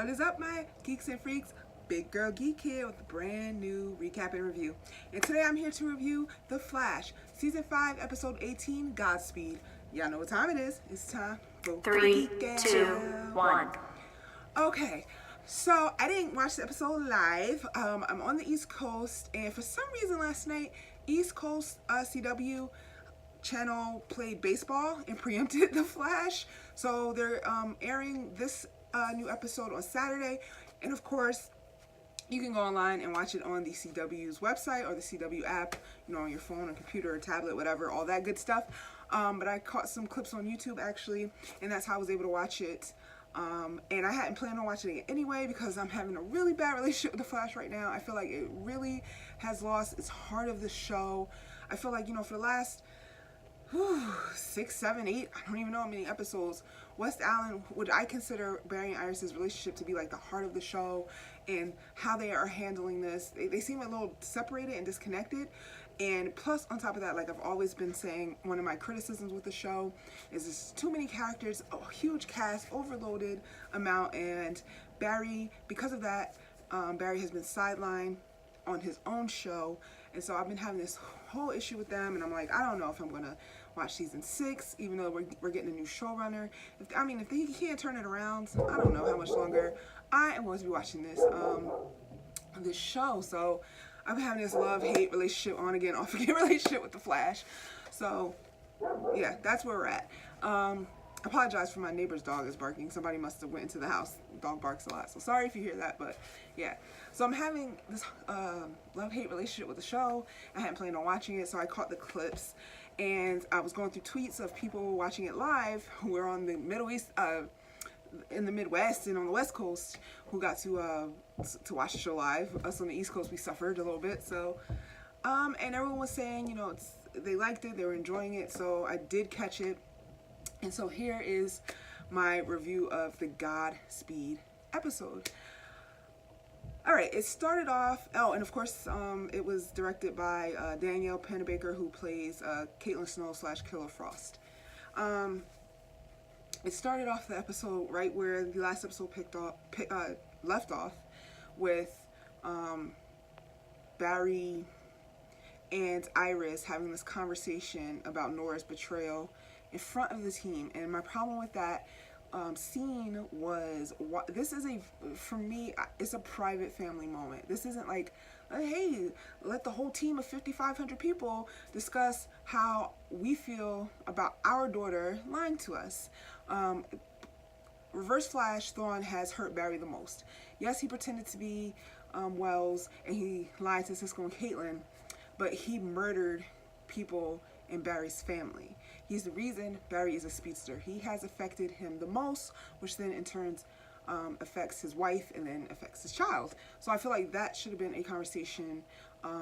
What is up, my geeks and freaks? Big Girl Geek here with a brand new recap and review. And today I'm here to review The Flash, Season 5, Episode 18, Godspeed. Y'all know what time it is. It's time for 3, 2, 1. Okay, so I didn't watch the episode live. I'm on the East Coast, and for some reason last night, East Coast CW channel played baseball and preempted The Flash. So they're airing this new episode on Saturday, and of course you can go online and watch it on the CW's website or the CW app, you know, on your phone or computer or tablet, whatever, all that good stuff. But I caught some clips on YouTube actually, and that's how I was able to watch it. And I hadn't planned on watching it anyway because I'm having a really bad relationship with The Flash right now. I feel like it really has lost its heart of the show. I feel like, you know, for the last 6, 7, 8, I don't even know how many episodes, West Allen, would I consider Barry and Iris's relationship to be like the heart of the show, and how they are handling this. They seem a little separated and disconnected. And plus, on top of that, like I've always been saying, one of my criticisms with the show is there's too many characters, a huge cast, overloaded amount, and Barry, because of that, Barry has been sidelined on his own show. And so I've been having this whole issue with them, and I'm like, I don't know if I'm gonna watch season 6, even though we're getting a new showrunner. If he can't turn it around, I don't know how much longer I am going to be watching this show. So I've been having this love-hate relationship, on again, off again relationship with The Flash. So yeah, that's where we're at. Apologize for my neighbor's dog is barking. Somebody must have went into the house. The dog barks a lot, so sorry if you hear that, but yeah. So I'm having this love-hate relationship with the show. I hadn't planned on watching it, so I caught the clips, and I was going through tweets of people watching it live who were on the Middle East, in the Midwest and on the West Coast, who got to watch the show live. Us on the East Coast, we suffered a little bit. So, and everyone was saying, you know, they liked it, they were enjoying it. So I did catch it. And so here is my review of the Godspeed episode. Alright, it started off, and of course, it was directed by Danielle Pennebaker, who plays Caitlin Snow / Killer Frost. It started off the episode right where the last episode left off, with Barry and Iris having this conversation about Nora's betrayal in front of the team. And my problem with that scene was, this is for me, it's a private family moment. This isn't like, hey, let the whole team of 5,500 people discuss how we feel about our daughter lying to us. Reverse Flash Thawne has hurt Barry the most. Yes, he pretended to be Wells, and he lied to Cisco and Caitlin, but he murdered people in Barry's family. He's the reason Barry is a speedster. He has affected him the most, which then in turn affects his wife and then affects his child. So I feel like that should have been a conversation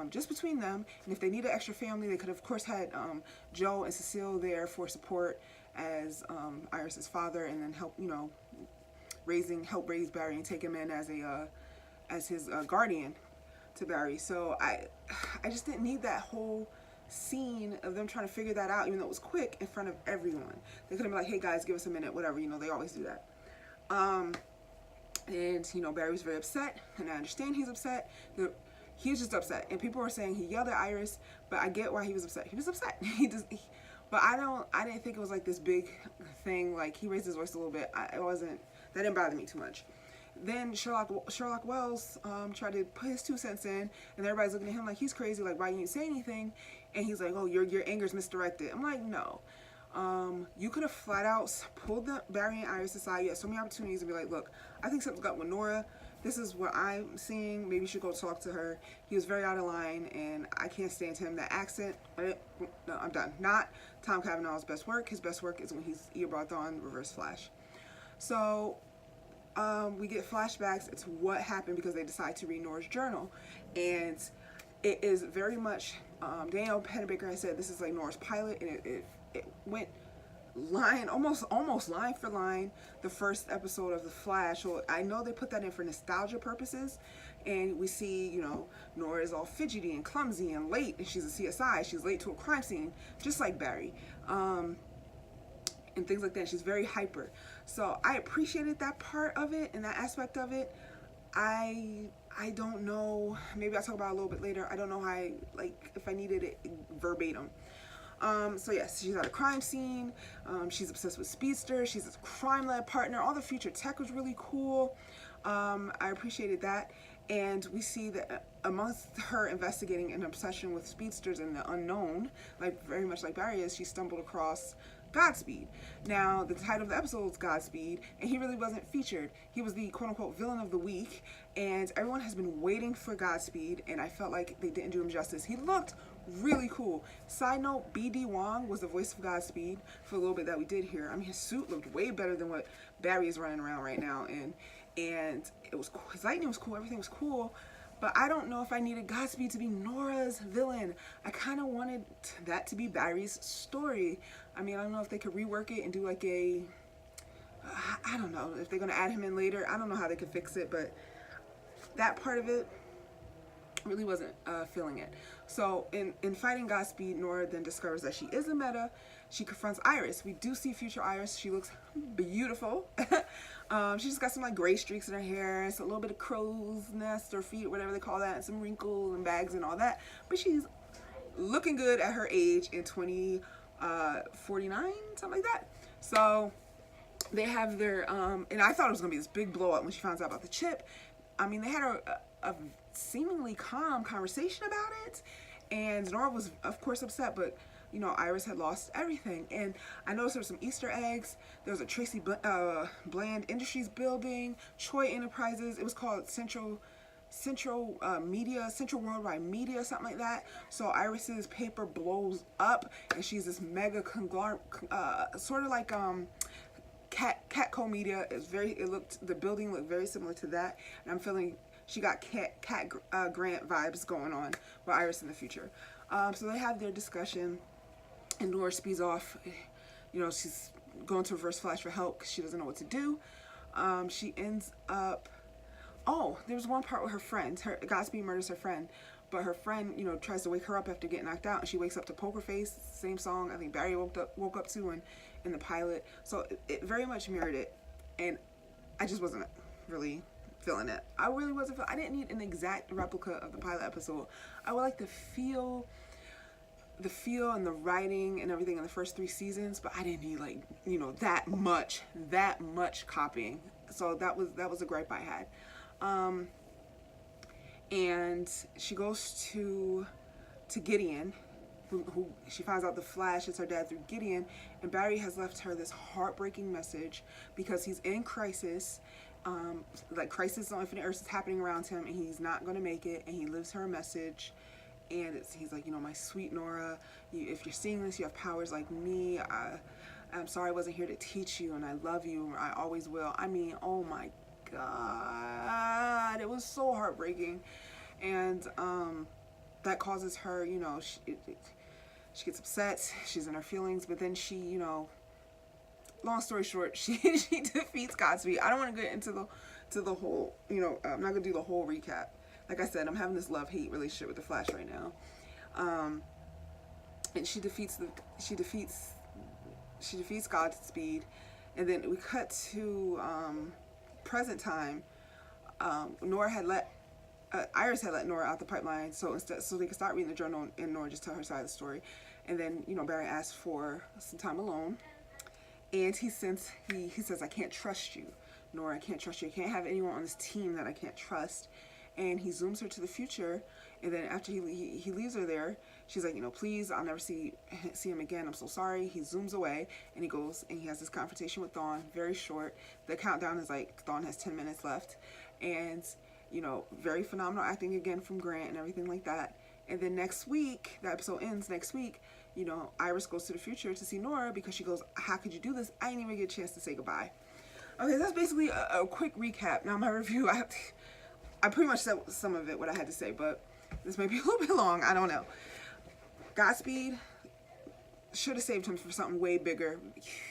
just between them. And if they need an extra family, they could have, of course, had Joe and Cecile there for support as Iris's father, and then help raise Barry and take him in as his guardian to Barry. So I just didn't need that whole scene of them trying to figure that out, even though it was quick, in front of everyone. They could have been like, hey guys, give us a minute, whatever, you know, they always do that. And you know, Barry was very upset, and I understand he's upset. He was just upset, and people were saying he yelled at Iris, but I get why he was upset. He was upset. But I didn't think it was like this big thing. Like, he raised his voice a little bit. That didn't bother me too much. Then Sherlock Wells tried to put his 2 cents in, and everybody's looking at him like he's crazy, like, why didn't you say anything? And he's like, oh, your anger's misdirected. I'm like, no. You could have flat out pulled Barry and Iris aside. You had so many opportunities to be like, look, I think something's got with Nora. This is what I'm seeing. Maybe you should go talk to her. He was very out of line, and I can't stand him. That accent, no, I'm done. Not Tom Cavanaugh's best work. His best work is when he's Eobard Thawne, Reverse Flash. So we get flashbacks to what happened because they decide to read Nora's journal, and it is very much Danielle Pennebaker has said this is like Nora's pilot, and it went almost line for line the first episode of The Flash. So I know they put that in for nostalgia purposes, and we see, you know, Nora is all fidgety and clumsy and late, and she's a CSI. She's late to a crime scene, just like Barry. and things like that. She's very hyper. So I appreciated that part of it and that aspect of it. I don't know. Maybe I'll talk about it a little bit later. I don't know how if I needed it verbatim. So yes, she's at a crime scene. She's obsessed with speedsters. She's a crime-led partner. All the future tech was really cool. I appreciated that. And we see that amongst her investigating an obsession with speedsters and the unknown, like very much like Barry is, she stumbled across Godspeed. Now, the title of the episode is Godspeed, and he really wasn't featured. He was the quote-unquote villain of the week, and everyone has been waiting for Godspeed, and I felt like they didn't do him justice. He looked really cool. Side note, B.D. Wong was the voice of Godspeed for a little bit that we did here. I mean, his suit looked way better than what Barry is running around right now, and it was cool. His lightning was cool. Everything was cool. But I don't know if I needed Godspeed to be Nora's villain. I kind of wanted that to be Barry's story. I mean, I don't know if they could rework it and do like I don't know if they're going to add him in later. I don't know how they could fix it, but that part of it really wasn't feeling it. So in fighting Godspeed, Nora then discovers that she is a meta. She confronts Iris. We do see future Iris. She looks beautiful. She just got some like gray streaks in her hair, so a little bit of crow's nest or feet, whatever they call that, and some wrinkles and bags and all that. But she's looking good at her age in 2049, something like that. So they have their and I thought it was gonna be this big blow up when she finds out about the chip. I mean, they had a seemingly calm conversation about it, and Nora was of course upset, but you know, Iris had lost everything. And I noticed there were some Easter eggs. There was a Tracy Bland Industries building, Troy Enterprises. It was called Central Worldwide Media, something like that. So Iris's paper blows up, and she's this mega conglomerate, sort of like Catco Media. The building looked very similar to that, and I'm feeling she got Cat Grant vibes going on with Iris in the future. So they have their discussion, and Nora speeds off. You know, she's going to Reverse Flash for help because she doesn't know what to do. She ends up. Oh, there was one part with her friend. Godspeed murders her friend, but her friend, you know, tries to wake her up after getting knocked out, and she wakes up to Poker Face, same song I think Barry woke up to in the pilot. So it very much mirrored it, and I just wasn't really feeling it. I really wasn't. I didn't need an exact replica of the pilot episode. I would like to feel the feel and the writing and everything in the first 3 seasons, but I didn't need like, you know, that much copying. So that was a gripe I had. And she goes to Gideon, who she finds out the Flash is her dad through Gideon, and Barry has left her this heartbreaking message because he's in crisis. Like crisis on Infinite Earths is happening around him, and he's not going to make it, and he leaves her a message. And he's like, you know, my sweet Nora, if you're seeing this, you have powers like me. I'm sorry I wasn't here to teach you, and I love you. I always will. I mean, oh my God, it was so heartbreaking. And that causes her, you know, she gets upset. She's in her feelings, but then she, you know, long story short, she defeats Godspeed. I don't want to get into the whole, you know, I'm not gonna do the whole recap. Like I said, I'm having this love-hate relationship with the Flash right now. And she defeats Godspeed, and then we cut to present time. Iris had let Nora out the pipeline, so they could start reading the journal and Nora just tell her side of the story. And then, you know, Barry asked for some time alone, and he says, I can't trust you, Nora. I can't trust you. I can't have anyone on this team that I can't trust. And he zooms her to the future, and then after he leaves her there, she's like, you know, please, I'll never see him again. I'm so sorry. He zooms away, and he goes and he has this confrontation with Dawn, very short. The countdown is like Dawn has 10 minutes left, and you know, very phenomenal acting again from Grant and everything like that. And then next week, the episode ends next week, you know, Iris goes to the future to see Nora because she goes, how could you do this? I didn't even get a chance to say goodbye. Okay, that's basically a quick recap. Now my review, I pretty much said some of it, what I had to say, but this may be a little bit long. I don't know. Godspeed should have saved him for something way bigger.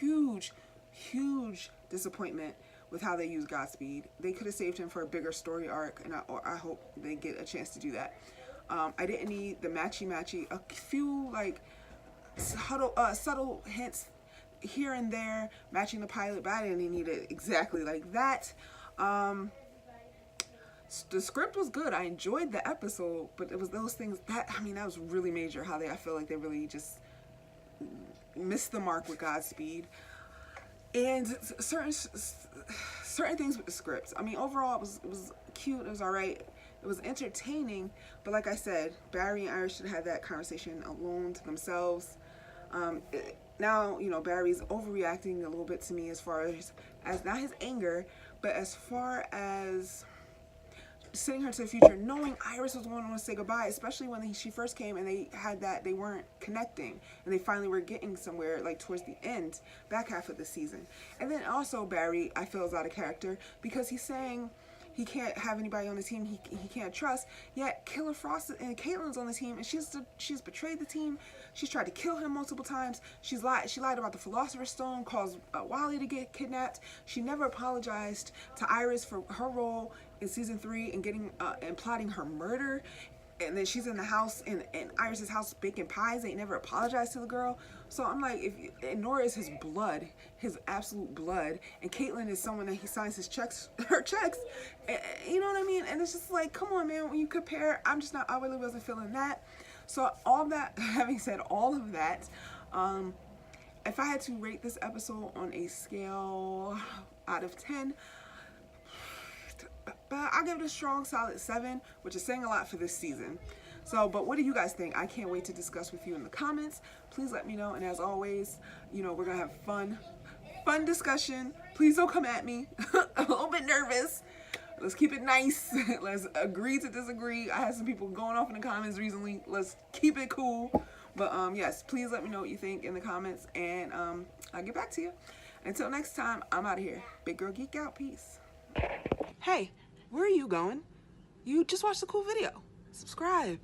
Huge disappointment with how they use Godspeed. They could have saved him for a bigger story arc, and I hope they get a chance to do that. I didn't need the matchy. A few like subtle hints here and there matching the pilot, but I didn't need it exactly like that. The script was good. I enjoyed the episode, but it was those things that, I mean, that was really major. How I feel like they really just missed the mark with Godspeed. And certain things with the scripts. I mean, overall, it was cute. It was all right. It was entertaining. But like I said, Barry and Iris should have had that conversation alone to themselves. Now, you know, Barry's overreacting a little bit to me as far as not his anger, but as far as sending her to the future, knowing Iris was the one who wanted to say goodbye, especially when she first came and they had that, they weren't connecting, and they finally were getting somewhere, like towards the end, back half of the season. And then also Barry, I feel, is out of character because he's saying he can't have anybody on the team he can't trust, yet Killer Frost and Caitlin's on the team, and she's betrayed the team. She's tried to kill him multiple times. She lied about the Philosopher's Stone, caused Wally to get kidnapped. She never apologized to Iris for her role in season 3 and getting and plotting her murder. And then she's in the house, in Iris's house, baking pies. They never apologized to the girl. So I'm like, and Nora is his blood, his absolute blood, and Caitlin is someone that he signs her checks. You know what I mean? And it's just like, come on, man. When you compare, I really wasn't feeling that. So all that, having said all of that, if I had to rate this episode on a scale out of 10, but I'll give it a strong, solid 7, which is saying a lot for this season. So, but what do you guys think? I can't wait to discuss with you in the comments. Please let me know. And as always, you know, we're going to have fun discussion. Please don't come at me. I'm a little bit nervous. Let's keep it nice. Let's agree to disagree. I had some people going off in the comments recently. Let's keep it cool. But yes, please let me know what you think in the comments. And I'll get back to you. Until next time, I'm out of here. Big Girl Geek out. Peace. Hey, where are you going? You just watched a cool video. Subscribe.